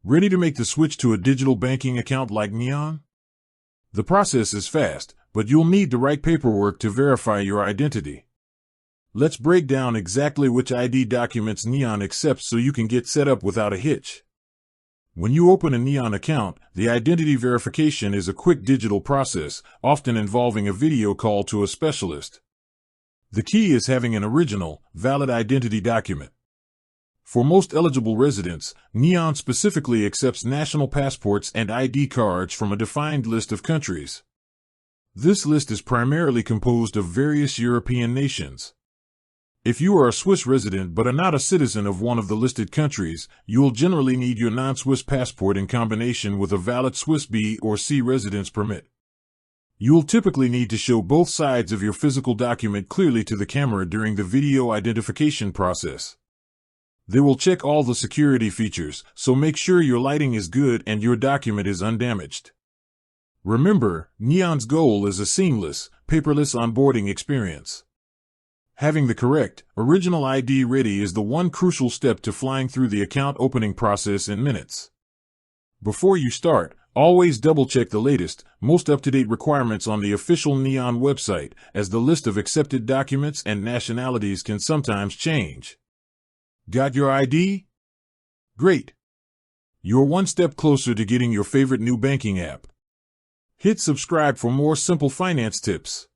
Ready to make the switch to a digital banking account like Neon? The process is fast, but you'll need the right paperwork to verify your identity. Let's break down exactly which ID documents Neon accepts so you can get set up without a hitch. When you open a Neon account, the identity verification is a quick digital process, often involving a video call to a specialist. The key is having an original, valid identity document. For most eligible residents, Neon specifically accepts national passports and ID cards from a defined list of countries. This list is primarily composed of various European nations. If you are a Swiss resident but are not a citizen of one of the listed countries, you will generally need your non-Swiss passport in combination with a valid Swiss B or C residence permit. You will typically need to show both sides of your physical document clearly to the camera during the video identification process. They will check all the security features, so make sure your lighting is good and your document is undamaged. Remember, Neon's goal is a seamless, paperless onboarding experience. Having the correct, original ID ready is the one crucial step to flying through the account opening process in minutes. Before you start, always double-check the latest, most up-to-date requirements on the official Neon website, as the list of accepted documents and nationalities can sometimes change. Got your ID? Great! You're one step closer to getting your favorite new banking app. Hit subscribe for more simple finance tips.